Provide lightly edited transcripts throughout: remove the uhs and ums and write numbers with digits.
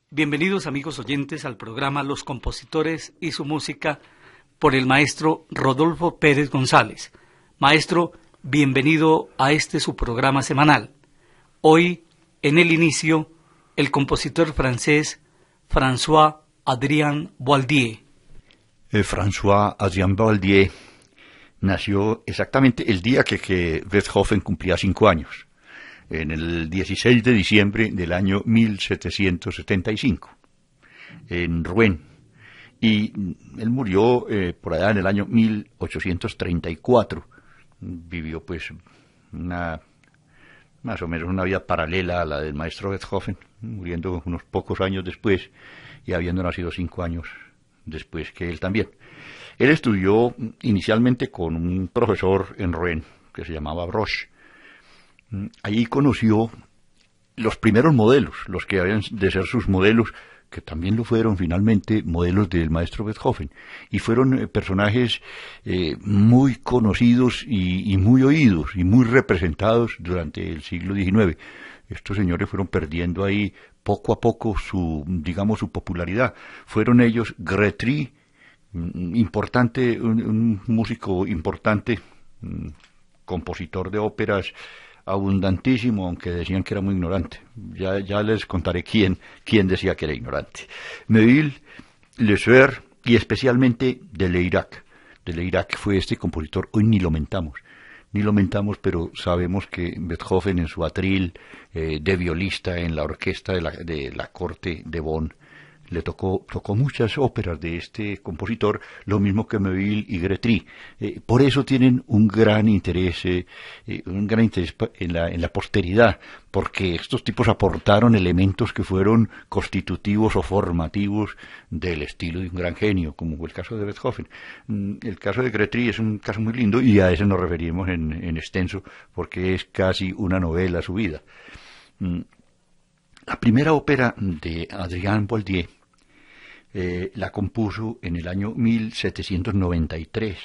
Bienvenidos amigos oyentes al programa Los Compositores y su Música por el maestro Rodolfo Pérez González. Maestro, bienvenido a este su programa semanal. Hoy, en el inicio, el compositor francés François-Adrien Boieldieu. François-Adrien Boieldieu nació exactamente el día que Beethoven cumplía 5 años, en el 16 de diciembre del año 1775, en Rouen. Y él murió por allá en el año 1834. Vivió pues más o menos una vida paralela a la del maestro Beethoven, muriendo unos pocos años después y habiendo nacido 5 años después que él también. Él estudió inicialmente con un profesor en Rouen que se llamaba Roche. Allí conoció los primeros modelos, los que habían de ser sus modelos, que también lo fueron finalmente modelos del maestro Beethoven, y fueron personajes muy conocidos y muy oídos y muy representados durante el siglo XIX. Estos señores fueron perdiendo ahí poco a poco su popularidad. Fueron ellos Grétry, importante, un músico importante, compositor de óperas abundantísimo, aunque decían que era muy ignorante. Ya les contaré quién decía que era ignorante. Méhul, Le Sueur y especialmente de Leirac. De Leirac fue este compositor, hoy ni lo mentamos, pero sabemos que Beethoven en su atril de violista en la orquesta de la corte de Bonn le tocó muchas óperas de este compositor, lo mismo que Méhul y Grétry. Por eso tienen un gran interés en la posteridad, porque estos tipos aportaron elementos que fueron constitutivos o formativos del estilo de un gran genio, como fue el caso de Beethoven. El caso de Grétry es un caso muy lindo y a ese nos referimos en extenso, porque es casi una novela su vida. La primera ópera de Adrien Boieldieu la compuso en el año 1793.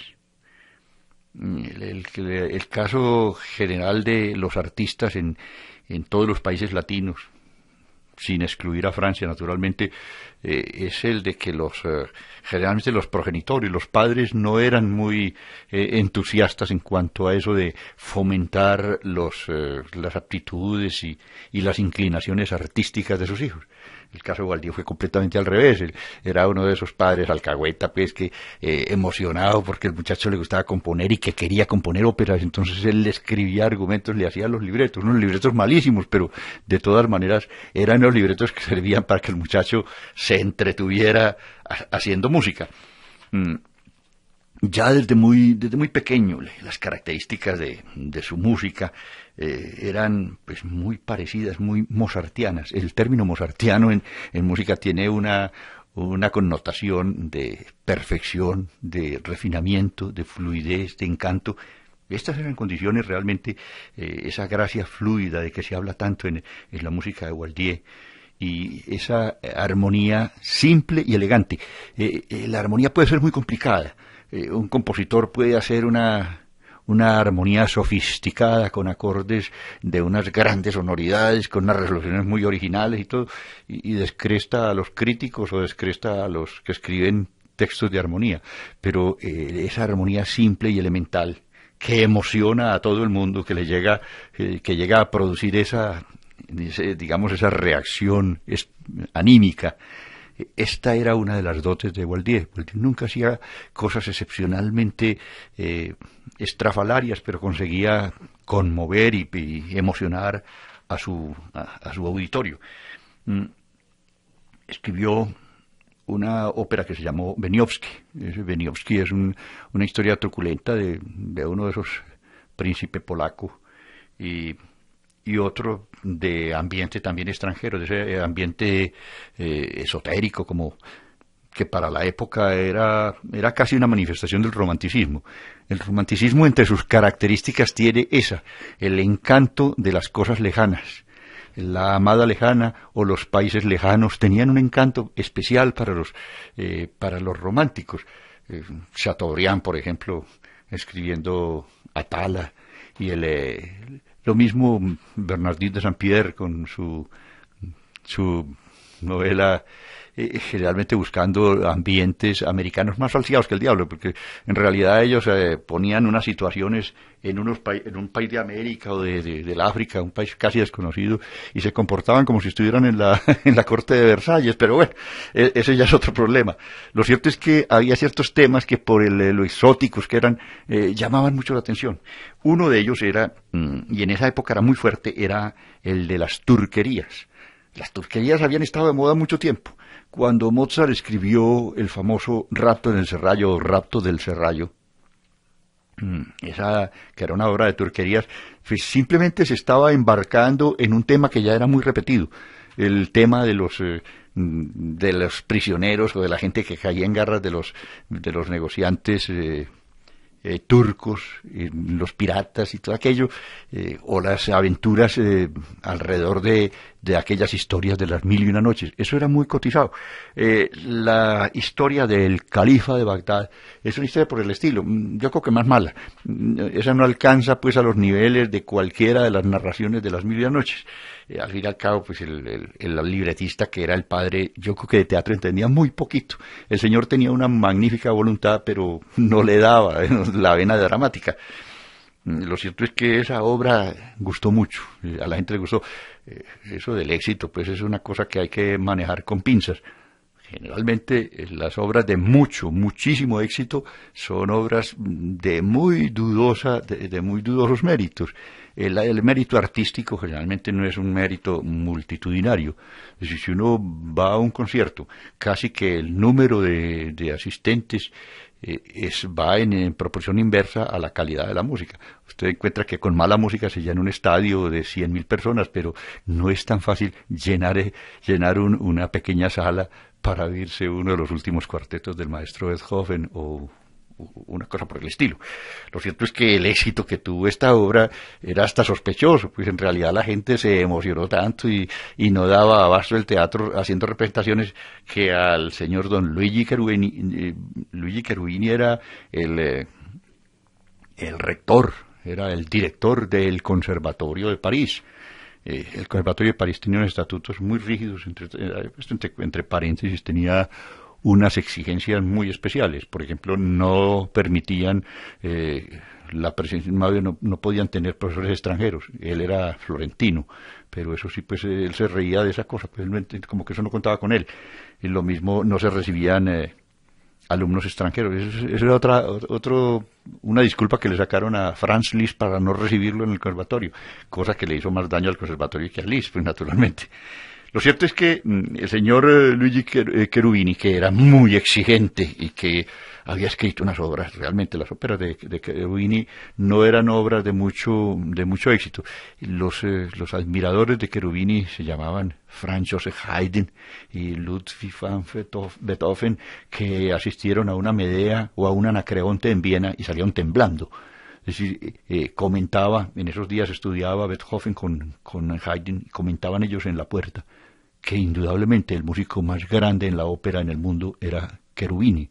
El caso general de los artistas en todos los países latinos, sin excluir a Francia naturalmente, es el de que generalmente los progenitores, los padres, no eran muy entusiastas en cuanto a eso de fomentar las aptitudes y las inclinaciones artísticas de sus hijos. El caso de Boieldieu fue completamente al revés. Él era uno de esos padres alcahueta, pues, que emocionado porque el muchacho le gustaba componer y que quería componer óperas. Entonces él le escribía argumentos, le hacía los libretos, unos libretos malísimos, pero de todas maneras eran los libretos que servían para que el muchacho se entretuviera haciendo música. Ya desde muy pequeño, las características de su música eran pues muy parecidas, muy mozartianas. El término mozartiano en música tiene una connotación de perfección, de refinamiento, de fluidez, de encanto. Estas eran condiciones realmente, esa gracia fluida de que se habla tanto en la música de Boieldieu, y esa armonía simple y elegante. La armonía puede ser muy complicada. Un compositor puede hacer una armonía sofisticada con acordes de unas grandes sonoridades, con unas resoluciones muy originales y todo, y descresta a los críticos o descresta a los que escriben textos de armonía. Pero esa armonía simple y elemental que emociona a todo el mundo, que llega a producir esa reacción anímica. Esta era una de las dotes de Boieldieu. Boieldieu nunca hacía cosas excepcionalmente estrafalarias, pero conseguía conmover y emocionar a su auditorio. Escribió una ópera que se llamó Beniowski. Beniowski es una historia truculenta de uno de esos príncipes polaco y otro de ambiente también extranjero, de ese ambiente esotérico, como que para la época era casi una manifestación del romanticismo. El romanticismo, entre sus características, tiene el encanto de las cosas lejanas. La amada lejana o los países lejanos tenían un encanto especial para los románticos. Chateaubriand, por ejemplo, escribiendo Atala, y lo mismo Bernardino de Saint-Pierre con su novela generalmente buscando ambientes americanos más falseados que el diablo, porque en realidad ellos ponían unas situaciones en en un país de América o del África, un país casi desconocido, y se comportaban como si estuvieran en en la corte de Versalles, pero bueno, ese ya es otro problema. Lo cierto es que había ciertos temas que por lo exóticos que eran, llamaban mucho la atención. Uno de ellos era, y en esa época era muy fuerte, era el de las turquerías. Las turquerías habían estado de moda mucho tiempo. Cuando Mozart escribió el famoso Rapto en el Serrallo o Rapto del Serrallo, esa que era una obra de turquerías, pues simplemente se estaba embarcando en un tema que ya era muy repetido, el tema de los prisioneros o de la gente que caía en garras de los negociantes turcos, los piratas y todo aquello, o las aventuras alrededor de aquellas historias de las 1001 noches. Eso era muy cotizado. La historia del califa de Bagdad es una historia por el estilo, yo creo que más mala. Esa no alcanza pues a los niveles de cualquiera de las narraciones de las 1001 noches. Al fin y al cabo, pues el libretista, que era el padre, yo creo que de teatro entendía muy poquito. El señor tenía una magnífica voluntad, pero no le daba la vena dramática. Lo cierto es que esa obra gustó mucho, a la gente le gustó. Eso del éxito, pues es una cosa que hay que manejar con pinzas. Generalmente las obras de muchísimo éxito son obras de muy dudosos méritos. El mérito artístico generalmente no es un mérito multitudinario. Es decir, si uno va a un concierto, casi que el número de asistentes va en proporción inversa a la calidad de la música. Usted encuentra que con mala música se llena un estadio de 100.000 personas, pero no es tan fácil llenar una pequeña sala para oírse uno de los últimos cuartetos del maestro Beethoven o una cosa por el estilo. Lo cierto es que el éxito que tuvo esta obra era hasta sospechoso, pues en realidad la gente se emocionó tanto y no daba abasto el teatro haciendo representaciones, que al señor don Luigi Cherubini era el rector, era el director del Conservatorio de París. El Conservatorio de París tenía unos estatutos muy rígidos, entre paréntesis tenía unas exigencias muy especiales. Por ejemplo, no permitían la presencia, no podían tener profesores extranjeros. Él era florentino, pero eso sí, pues él se reía de esa cosa, pues como que eso no contaba con él. Y lo mismo, no se recibían alumnos extranjeros. Eso era una disculpa que le sacaron a Franz Liszt para no recibirlo en el conservatorio, cosa que le hizo más daño al conservatorio que a Liszt, pues naturalmente. Lo cierto es que el señor Luigi Cherubini, que era muy exigente y que había escrito unas obras, realmente las óperas de Cherubini no eran obras de mucho éxito. Los admiradores de Cherubini se llamaban Franz Joseph Haydn y Ludwig van Beethoven, que asistieron a una Medea o a un Anacreonte en Viena y salieron temblando. Es decir, comentaba, en esos días estudiaba Beethoven con Haydn, y comentaban ellos en la puerta que indudablemente el músico más grande en la ópera en el mundo era Cherubini.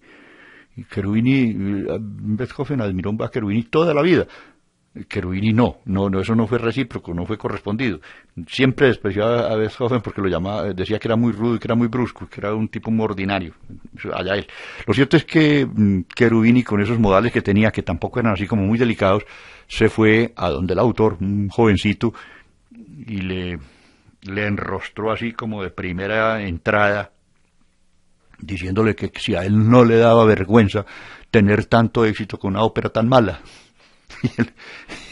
Y Beethoven admiró a Cherubini toda la vida. Cherubini no, eso no fue recíproco, no fue correspondido. Siempre despreciaba a Beethoven porque decía que era muy rudo y que era muy brusco, que era un tipo muy ordinario. Allá él. Lo cierto es que Cherubini, con esos modales que tenía, que tampoco eran así como muy delicados, se fue a donde el autor, un jovencito, y le enrostró así como de primera entrada, diciéndole que si a él no le daba vergüenza tener tanto éxito con una ópera tan mala.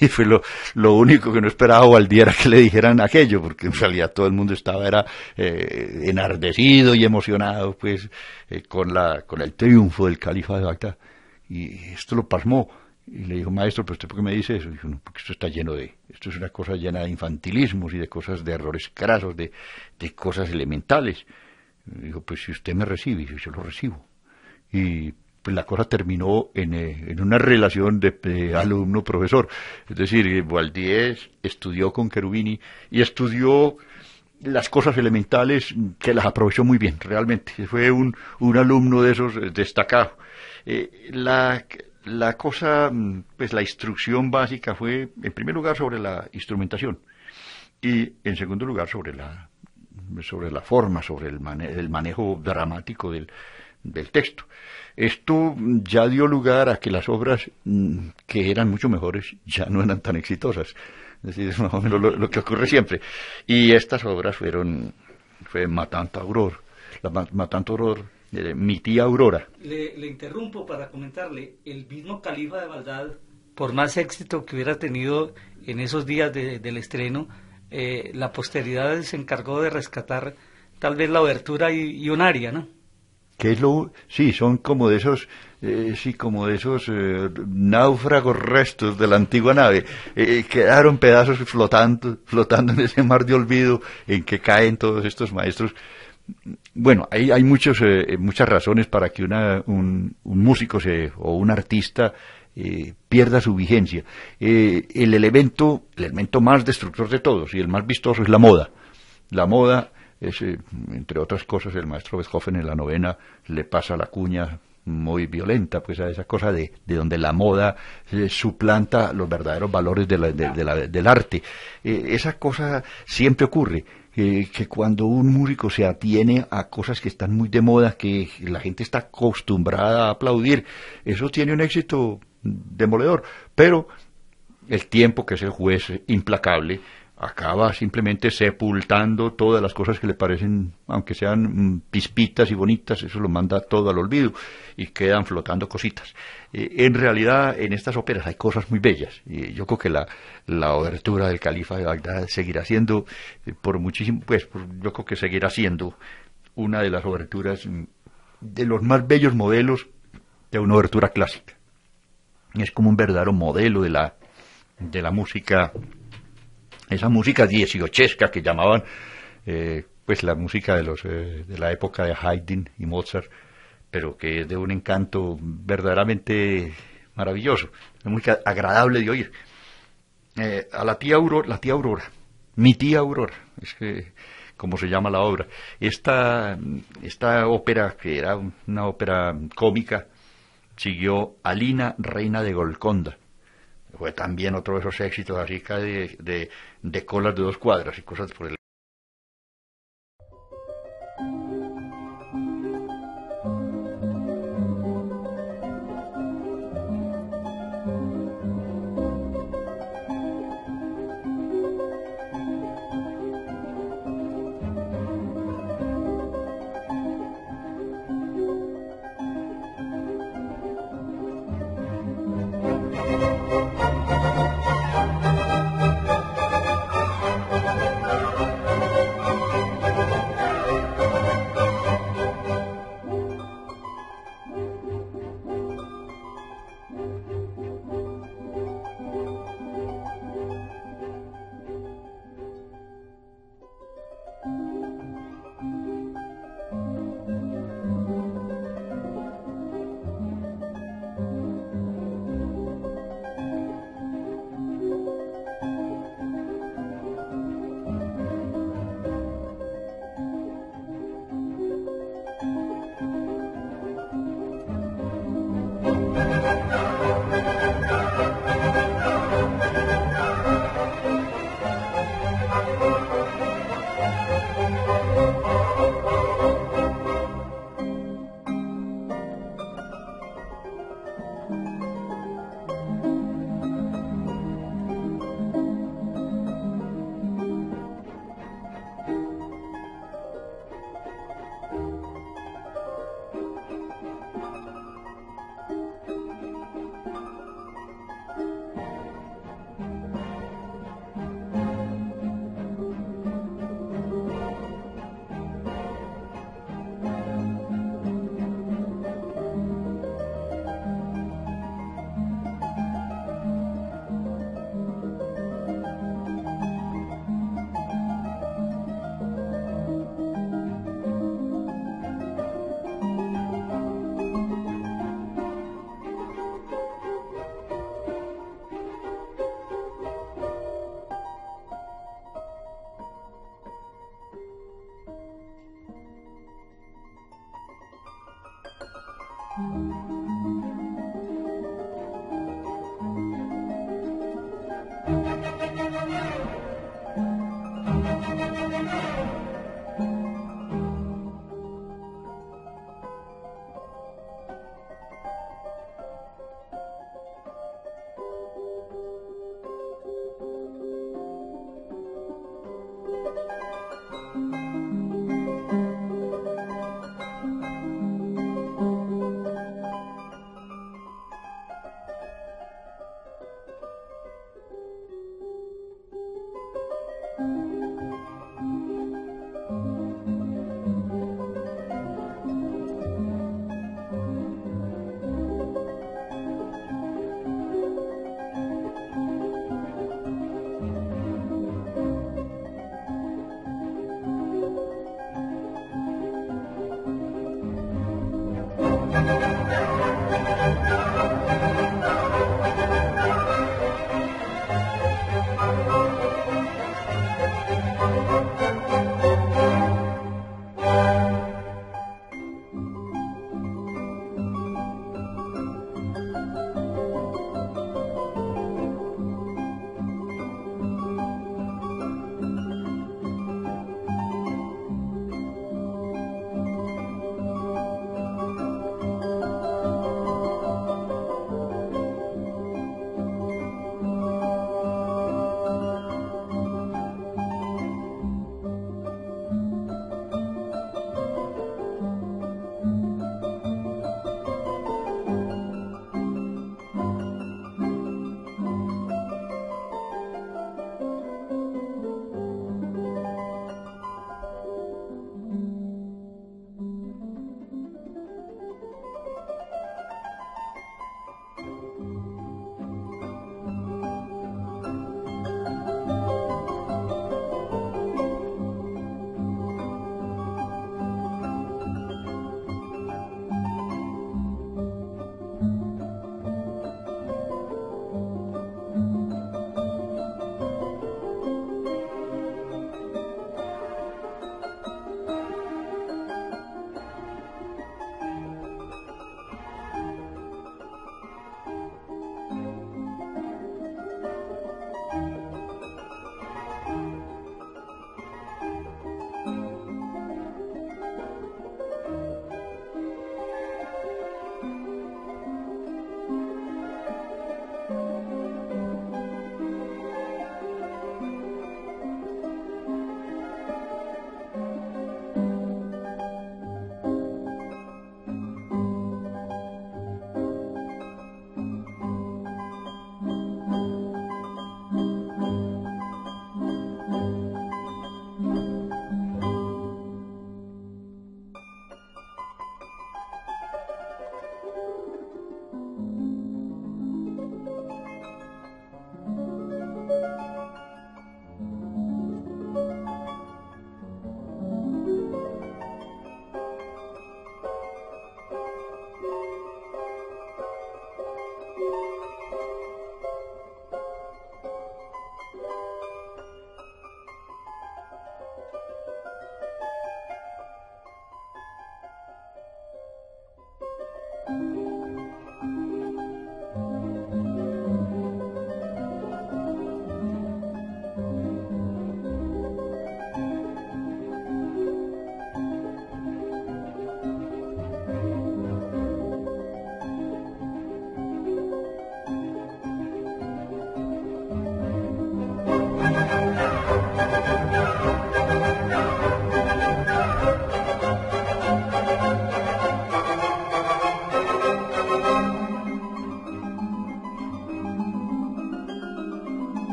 Y fue lo único que no esperaba Gualdí era que le dijeran aquello, porque en realidad todo el mundo estaba enardecido y emocionado pues con el triunfo del califa de Bagdad. Y esto lo pasmó. Y le dijo: maestro, ¿pero usted por qué me dice eso? Y dijo: no, porque esto es una cosa llena de infantilismos y de cosas, de errores crasos, de cosas elementales. Y dijo: pues si usted me recibe, yo lo recibo. Y pues la cosa terminó en una relación de alumno-profesor. Es decir, Gualdí estudió con Cherubini y estudió las cosas elementales, que las aprovechó muy bien, realmente. Fue un alumno de esos destacado. La cosa, pues la instrucción básica fue, en primer lugar, sobre la instrumentación y, en segundo lugar, sobre sobre la forma, sobre el manejo dramático del texto. Esto ya dio lugar a que las obras que eran mucho mejores ya no eran tan exitosas. Es decir, es más o menos lo que ocurre siempre. Y estas obras fue Matante Aurore, Matante Aurore, mi tía Aurora. Le interrumpo para comentarle, el mismo Califa de Bagdad, por más éxito que hubiera tenido en esos días del estreno, la posteridad se encargó de rescatar tal vez la obertura y un aria, ¿no? Sí, son como de esos, náufragos restos de la antigua nave, quedaron pedazos flotando en ese mar de olvido en que caen todos estos maestros. Bueno, hay muchas razones para que un músico o un artista pierda su vigencia. El elemento más destructor de todos y el más vistoso es la moda. La moda es, entre otras cosas, el maestro Beethoven en la novena le pasa la cuña muy violenta, pues a esa cosa de donde la moda suplanta los verdaderos valores del arte. Esa cosa siempre ocurre, que cuando un músico se atiene a cosas que están muy de moda, que la gente está acostumbrada a aplaudir, eso tiene un éxito demoledor, pero el tiempo, que es el juez implacable, acaba simplemente sepultando todas las cosas que le parecen, aunque sean pispitas y bonitas, eso lo manda todo al olvido y quedan flotando cositas. En realidad, en estas óperas hay cosas muy bellas, y yo creo que la obertura del Califa de Bagdad seguirá siendo, yo creo que seguirá siendo una de las oberturas de los más bellos modelos de una obertura clásica. Es como un verdadero modelo de la música, esa música dieciochesca que llamaban la música de la época de Haydn y Mozart, pero que es de un encanto verdaderamente maravilloso, una música agradable de oír. A la tía Aurora, mi tía Aurora, es que como se llama la obra. Esta ópera, que era una ópera cómica, siguió Alina, reina de Golconda. Fue también otro de esos éxitos así de colas de 2 cuadras y cosas por el...